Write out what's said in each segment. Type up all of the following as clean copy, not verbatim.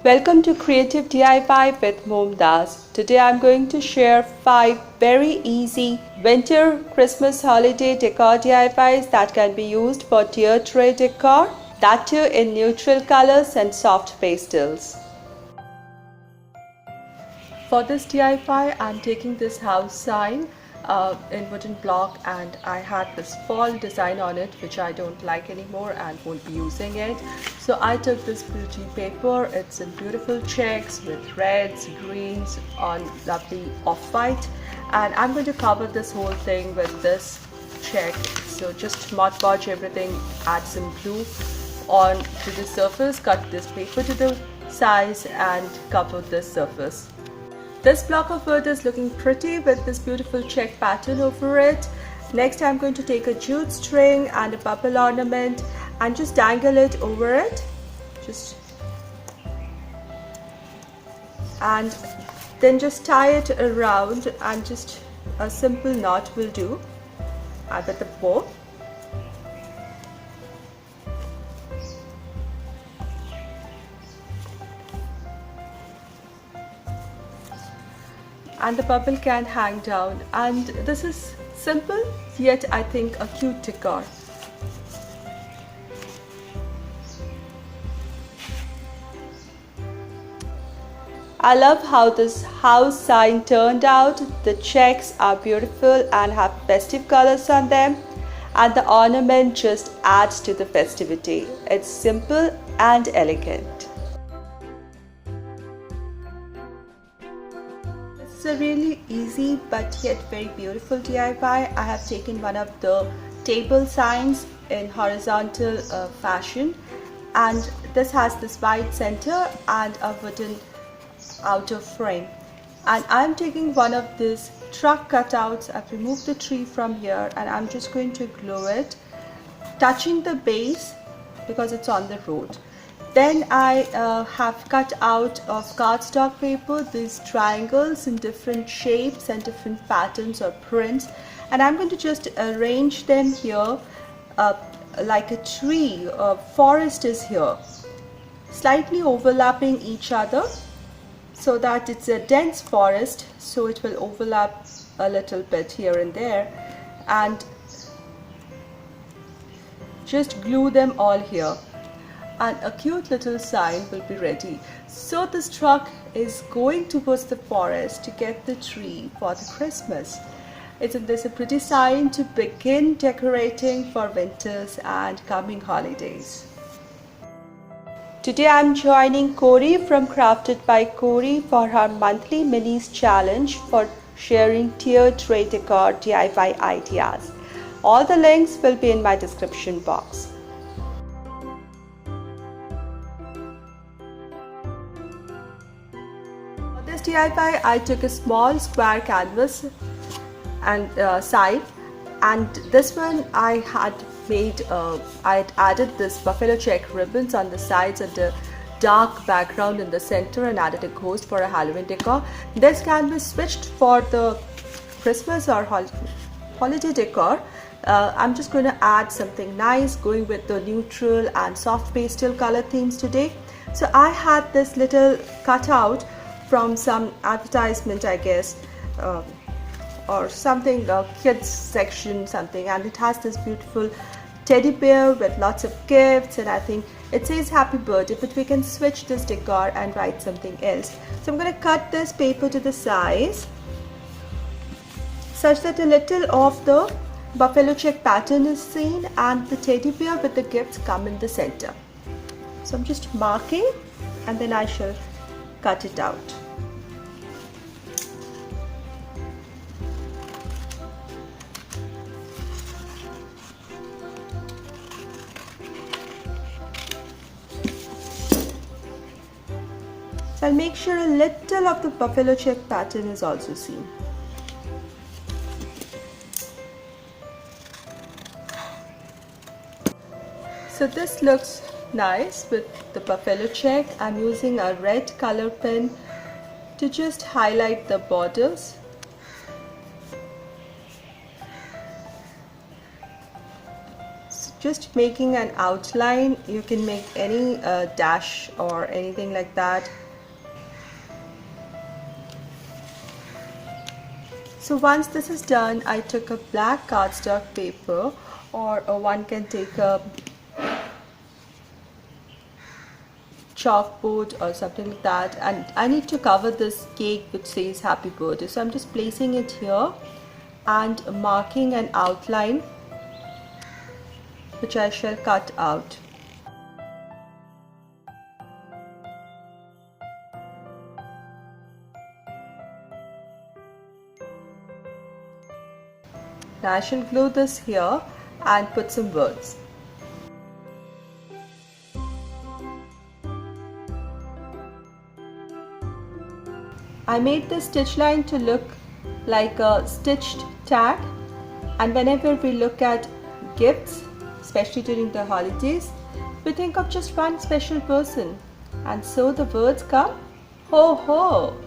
Welcome to Creative DIY with Momdaz. Today I'm going to share 5 very easy winter Christmas holiday decor DIYs that can be used for tier tray decor, that too in neutral colors and soft pastels. For this DIY, I'm taking this house sign in wooden block, and I had this fall design on it which I don't like anymore and won't be using it. So I took this beauty paper. It's in beautiful checks with reds, greens on lovely off-white, and I'm going to cover this whole thing with this check. So just Mod Podge everything, add some glue on to the surface, cut this paper to the size and cover this surface. This block of wood is looking pretty with this beautiful check pattern over it. Next I'm going to take a jute string and a bubble ornament and just dangle it over it. And then just tie it around, and just a simple knot will do with the bow. And the bubble can hang down, and this is simple yet I think a cute decor. I love how this house sign turned out. The checks are beautiful and have festive colors on them, and the ornament just adds to the festivity. It's simple and elegant. It's a really easy but yet very beautiful DIY. I have taken one of the table signs in horizontal fashion, and this has this white center and a wooden outer frame. And I'm taking one of these truck cutouts. I've removed the tree from here and I'm just going to glue it, touching the base because it's on the road. Then I have cut out of cardstock paper these triangles in different shapes and different patterns or prints, and I'm going to just arrange them here like a tree. A forest is here, slightly overlapping each other so that it's a dense forest, so it will overlap a little bit here and there, and just glue them all here. And a cute little sign will be ready. So this truck is going towards the forest to get the tree for the Christmas. Isn't this a pretty sign to begin decorating for winters and coming holidays? Today I'm joining Corey from Crafted by Corey for her monthly minis challenge for sharing tier tray decor DIY ideas. All the links will be in my description box. For this DIY, I took a small square canvas and side, and this one I had made, I had added this buffalo check ribbons on the sides and a dark background in the center, and added a ghost for a Halloween decor. This canvas switched for the Christmas or holiday decor. I'm just going to add something nice, going with the neutral and soft pastel color themes today. So I had this little cutout from some advertisement, I guess, or something, kids section something, and it has this beautiful teddy bear with lots of gifts, and I think it says happy birthday, but we can switch this decor and write something else. So I'm going to cut this paper to the size such that a little of the buffalo check pattern is seen and the teddy bear with the gifts come in the center. So I'm just marking, and then I shall cut it out. So I'll make sure a little of the buffalo check pattern is also seen. So this looks nice with the buffalo check. I'm using a red color pen to just highlight the borders. just making an outline. You can make any dash or anything like that. So once this is done, I took a black cardstock paper, or one can take a chalkboard or something like that, and I need to cover this cake which says happy birthday. So I'm just placing it here and marking an outline which I shall cut out. Now I shall glue this here and put some words. I made the stitch line to look like a stitched tag, and whenever we look at gifts, especially during the holidays, we think of just one special person, and so the words come, ho ho.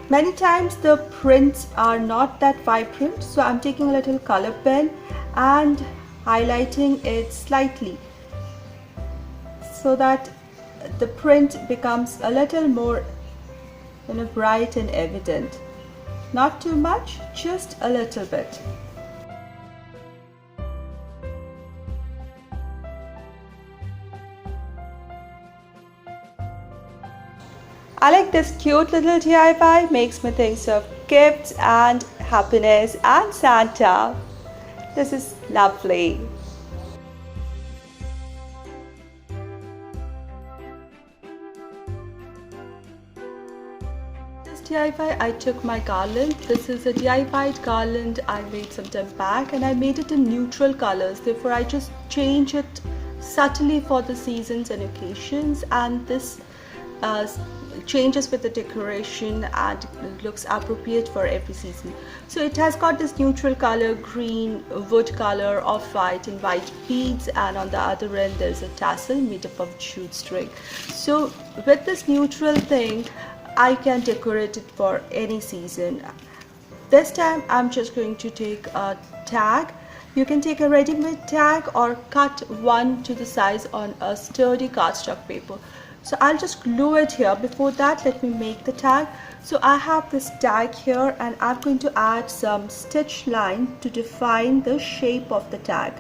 Many times the prints are not that vibrant, so I'm taking a little color pen and highlighting it slightly so that the print becomes a little more bright and evident. Not too much, just a little bit. I like this cute little DIY, makes me think of gifts and happiness and Santa. This is lovely. This DIY, I took my garland. This is a DIY garland I made some time back, and I made it in neutral colors. Therefore, I just change it subtly for the seasons and occasions, and this changes with the decoration and looks appropriate for every season. So it has got this neutral color, green, wood color, off-white and white beads, and on the other end there's a tassel made up of jute string. So with this neutral thing, I can decorate it for any season. This time I'm just going to take a tag. You can take a ready-made tag or cut one to the size on a sturdy cardstock paper. So I'll just glue it here. Before that, let me make the tag. So I have this tag here, and I'm going to add some stitch line to define the shape of the tag.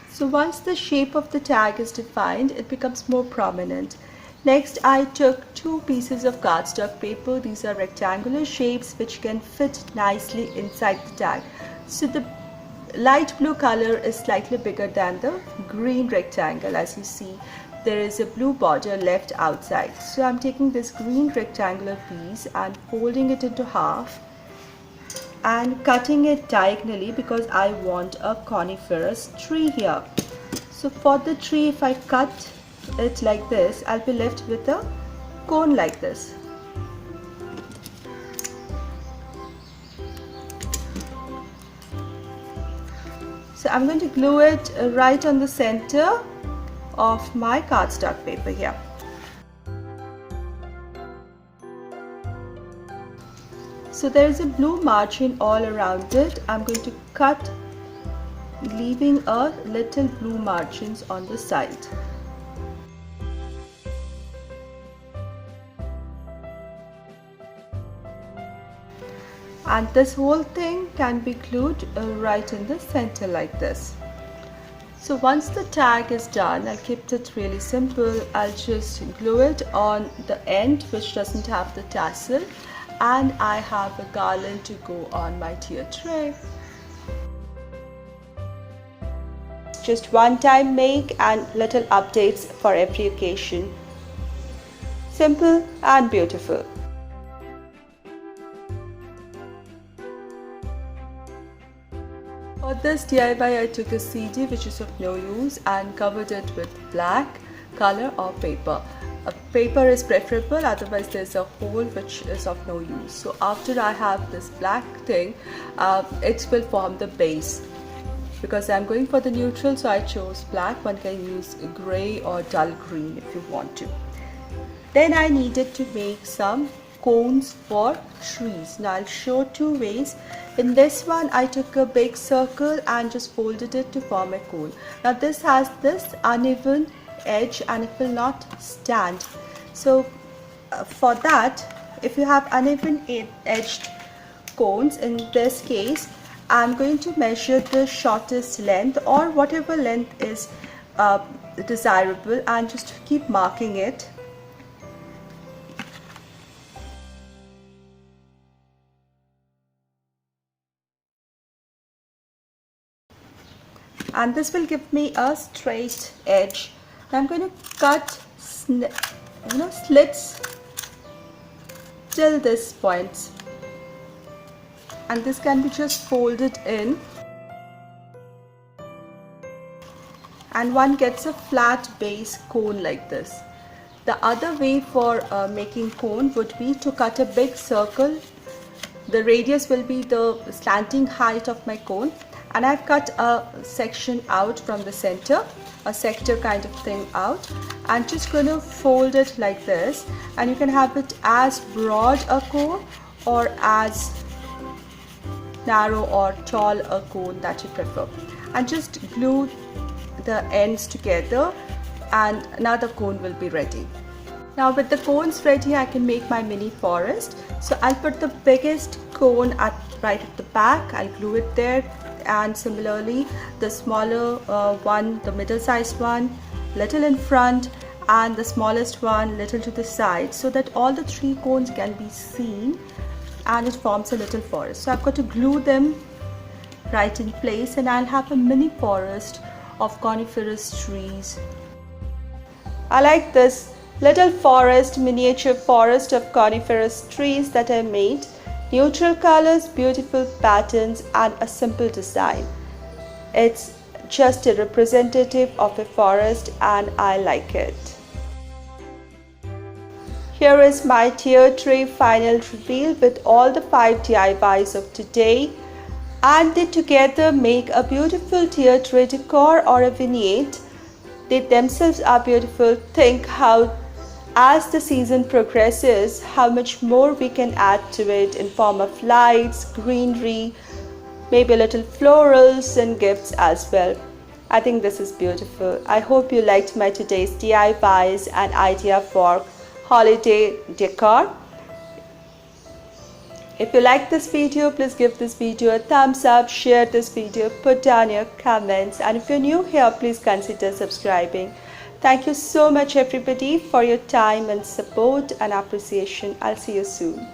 So once the shape of the tag is defined, it becomes more prominent. Next, I took two pieces of cardstock paper. These are rectangular shapes which can fit nicely inside the tag. So the light blue color is slightly bigger than the green rectangle. As you see, there is a blue border left outside. So I'm taking this green rectangular piece and folding it into half and cutting it diagonally because I want a coniferous tree here. So for the tree, if I cut it like this, I'll be left with a cone like this. So I'm going to glue it right on the center of my cardstock paper here. So there is a blue margin all around it. I'm going to cut, leaving a little blue margins on the side. And this whole thing can be glued right in the center like this. So once the tag is done, I kept it really simple. I'll just glue it on the end which doesn't have the tassel, and I have a garland to go on my tier tray. Just one time make and little updates for every occasion. Simple and beautiful. For this DIY, I took a CD which is of no use and covered it with black color or paper. A paper is preferable, otherwise there's a hole which is of no use. So after I have this black thing, it will form the base. because I'm going for the neutral, so I chose black. One can use gray or dull green if you want to. Then I needed to make some cones for trees. Now I'll show two ways. In this one I took a big circle and just folded it to form a cone. Now this has this uneven edge and it will not stand. So for that, if you have uneven edged cones, in this case I'm going to measure the shortest length or whatever length is desirable and just keep marking it. And this will give me a straight edge. I'm going to cut slits till this point, and this can be just folded in, and one gets a flat base cone like this. The other way for making cone would be to cut a big circle. The radius will be the slanting height of my cone, and I've cut a section out from the center, a sector kind of thing out, and just going to fold it like this. And you can have it as broad a cone or as narrow or tall a cone that you prefer, and just glue the ends together and another cone will be ready. Now with the cones ready, I can make my mini forest. So I'll put the biggest cone right at the back, I'll glue it there, and similarly the smaller one, the middle sized one, little in front, and the smallest one little to the side, so that all the three cones can be seen and it forms a little forest. So I've got to glue them right in place, and I'll have a mini forest of coniferous trees. I like this little forest, miniature forest of coniferous trees that I made. Neutral colors, beautiful patterns, and a simple design. It's just a representative of a forest and I like it. Here is my tier tray final reveal with all the 5 DIYs of today, and they together make a beautiful tier tray decor or a vignette. They themselves are beautiful. Think how as the season progresses, how much more we can add to it in form of lights, greenery, maybe a little florals and gifts as well. I think this is beautiful. I hope you liked my today's DIYs and idea for holiday decor. If you like this video, please give this video a thumbs up, share this video, put down your comments, and if you're new here, please consider subscribing. Thank you so much everybody for your time and support and appreciation. I'll see you soon.